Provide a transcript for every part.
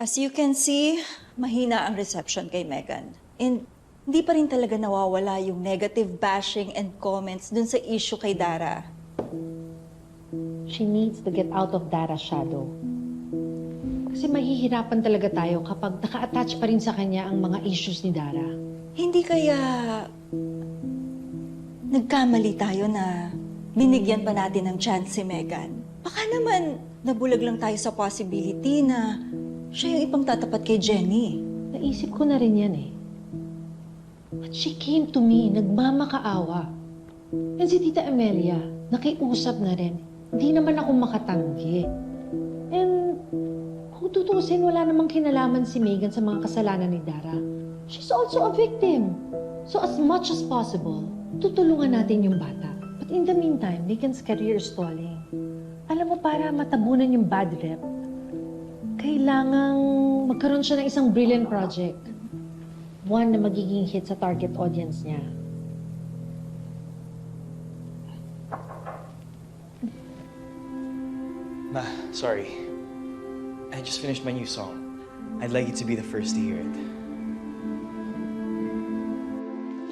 As you can see, mahina ang reception kay Megan. And hindi pa rin talaga nawawala yung negative bashing and comments dun sa issue kay Dara. She needs to get out of Dara's shadow. Kasi mahihirapan talaga tayo kapag naka-attach pa rin sa kanya ang mga issues ni Dara. Hindi kaya nagkamali tayo na binigyan pa natin ng chance si Megan? Baka naman nabulag lang tayo sa possibility na siya yung ipang tatapat kay Jenny. Naisip ko na rin yan eh. But she came to me, nagmamakaawa. And si Tita Amelia, nakiusap na rin. Hindi naman ako makatanggi. And kung tutusin, wala namang kinalaman si Megan sa mga kasalanan ni Dara. She's also a victim. So as much as possible, tutulungan natin yung bata. But in the meantime, Megan's career is stalling. Alam mo, para matabunan yung bad rep, kailangang magkaroon siya ng isang brilliant project. One na magiging hit sa target audience niya. Ma, sorry. I just finished my new song. I'd like you to be the first to hear it.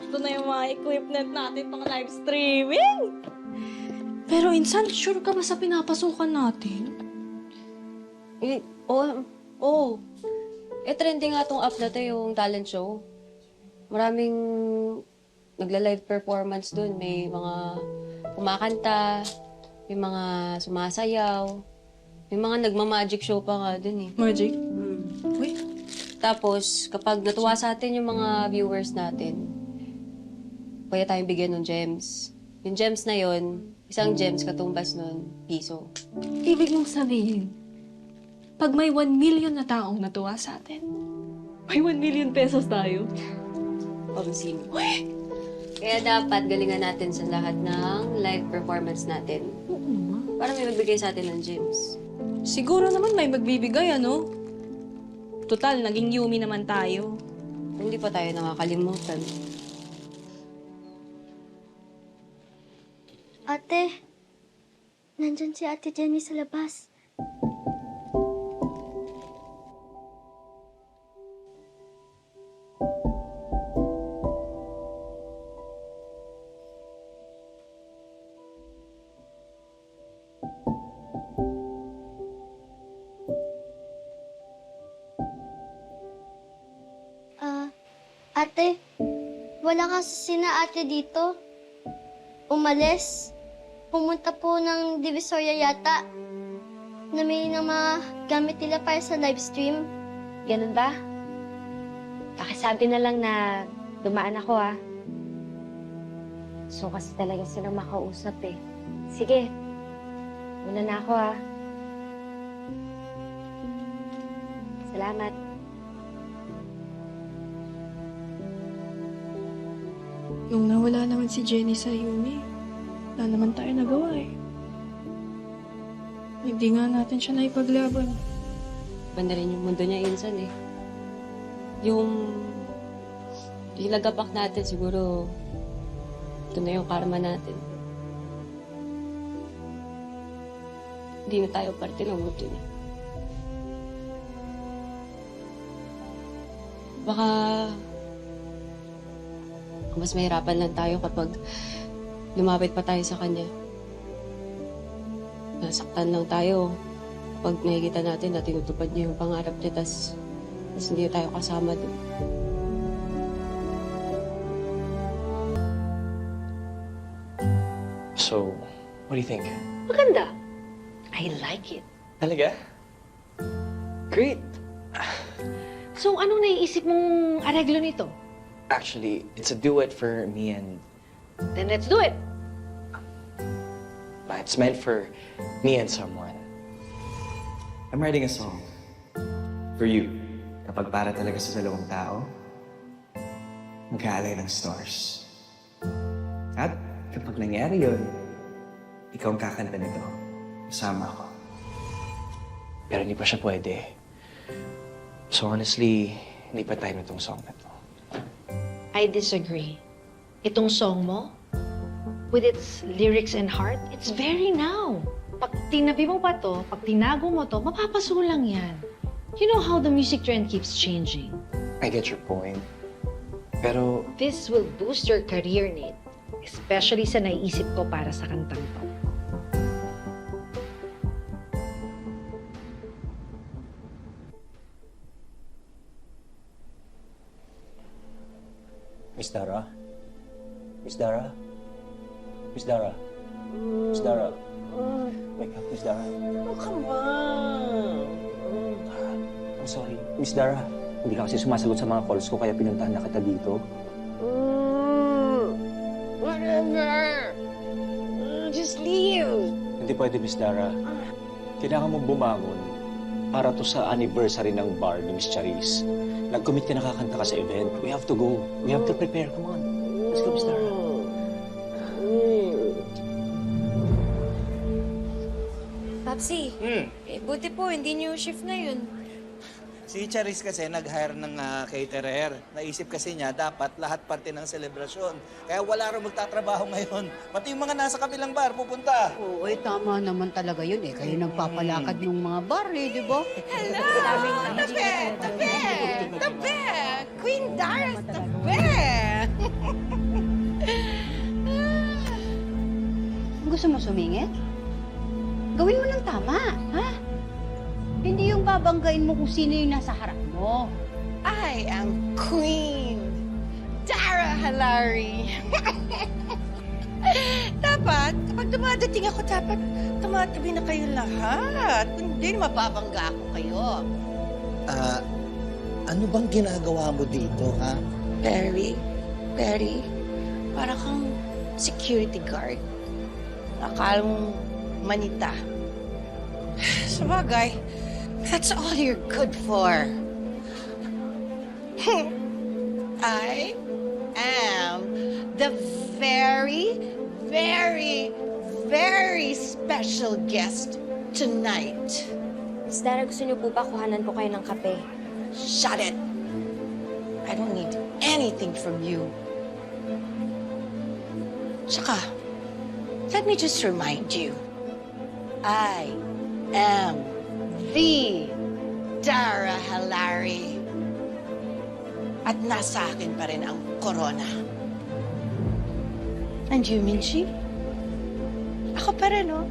Ito na yung mga equipment natin pang live streaming. Pero insan, sure ka ba sa pinapasukan natin? Oo. Trending nga tong app na to, yung talent show. Maraming nagla-live performance dun. May mga kumakanta, may mga sumasayaw, may mga nagma-magic show pa nga dun eh. Magic? Uy. Tapos, kapag natuwa sa atin yung mga viewers natin, kaya tayong bigyan ng gems. Yung gems na yon, isang gems katumbas nun, piso. Ibig mong sabihin, pag may 1 million na taong natuwa sa atin, may 1 million pesos tayo. Pag-sino. Kaya dapat galingan natin sa lahat ng live performance natin. Para may magbigay sa atin ng gems. Siguro naman may magbibigay, ano? Total, naging Yumi naman tayo. Hindi pa tayo nakakalimutan. Ate, nandyan si Ate Jenny sa labas. Ate, wala kasi sina ate dito. Umalis. Pumunta po ng Divisoria yata. Namili ng mga gamit nila para sa live stream. Ganun ba? Pakisabi na lang na dumaan ako, ah. So kasi talaga silang makausap, eh. Sige, una na ako, ah. Salamat. Nung nawala naman si Jenny sa Yumi, wala naman tayo nagawa eh. Hindi nga natin siya naipaglaban. Banda rin yung mundo niya insan eh. Yung nagapak natin siguro, ito na yung karma natin. Hindi na tayo parte ng mundo niya. Baka mas mahirapan lang tayo kapag lumapit pa tayo sa kanya. Nasaktan lang tayo pag nakikita natin na tinutupad niya yung pangarap niya, tas hindi tayo kasama doon. So, what do you think? Maganda. I like it. Talaga? Great! So, anong naiisip mong areglo nito? Actually, it's a duet for me and... Then let's do it. It's meant for me and someone. I'm writing a song for you. Kapag para talaga sa dalawang tao, mag-aalay ng stars. At kapag nangyari yun, ikaw ang kakanta nito. Kasama ako. Pero hindi pa siya pwede. So honestly, hindi pa time itong song na to. I disagree. Itong song mo, with its lyrics and heart, it's very now. Pag tinabi mo pa to, pag tinago mo to, mapapasulang yan. You know how the music trend keeps changing. I get your point. Pero This will boost your career, Nate. Especially sa naiisip ko para sa kantang to. Miss Dara? Miss Dara? Miss Dara? Miss Dara? Wake up, Miss Dara. Oh, come on! I'm sorry. Miss Dara, hindi ka kasi sumasagot sa mga calls ko kaya pinuntahan na kita dito. Whatever! Just leave! Hindi pwede, Miss Dara. Kailangan mong bumangon para to sa anniversary ng bar ni Miss Charis. Nag-commit ka na kakanta ka sa event. We have to go. We have to prepare. Come on. Let's go, Miss Dara. Papsi, buti po, hindi niyo shift ngayon. Si Charis kasi nag-hire ng caterer. Naisip kasi niya, dapat lahat parte ng selebrasyon. Kaya wala rin magtatrabaho ngayon. Pati yung mga nasa kabilang bar, pupunta. Oo, tama naman talaga yun eh. Kayo nagpapalakad ng mga bar eh, di ba? Queen Dara's the Gusto mo sumingit? Gawin mo ng tama, ha? Hindi yung babanggain mo kung sino yung nasa harap mo. I am Queen Dara Halari. Dapat, kapag dumadating ako, dapat tumatabi na kayo lahat. Kundi mababangga ako kayo. Ano bang ginagawa mo dito, ha? Very, para kang security guard. Akala mong manita. Sabagay, that's all you're good for. I am the very, very special guest tonight. Miss Dara, gusto niyo po ba kuhanan po kayo ng kape? Shut it. I don't need anything from you. Tsaka, let me just remind you, I am the Dara Halari. At nasa akin pa rin ang corona. And you, Minchi? Ako pa rin, oh.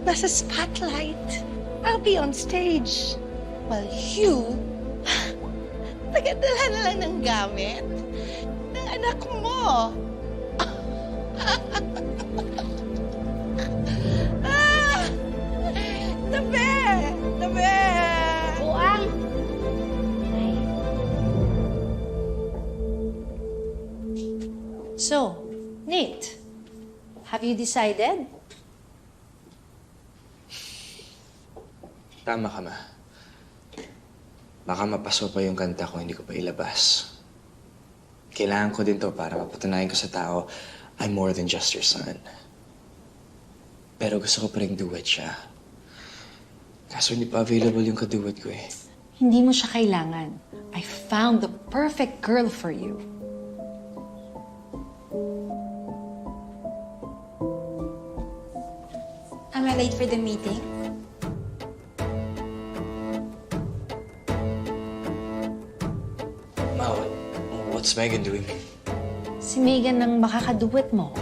Nasa spotlight. I'll be on stage. While you, tagadala na lang ng gamit ng anak mo. Tabi! Tabi! Buang! So, Nate, have you decided? tama ka, ma. Baka mapaso pa yung kanta ko, hindi ko pa ilabas. Kailangan ko din to para mapatunayan ko sa tao, I'm more than just your son. Pero gusto ko pa rin duet siya. Kaso hindi pa available yung kaduet ko eh. Hindi mo siya kailangan. I found the perfect girl for you. Am I late for the meeting? Ma, what's Megan doing? Si Megan ang makakaduet mo.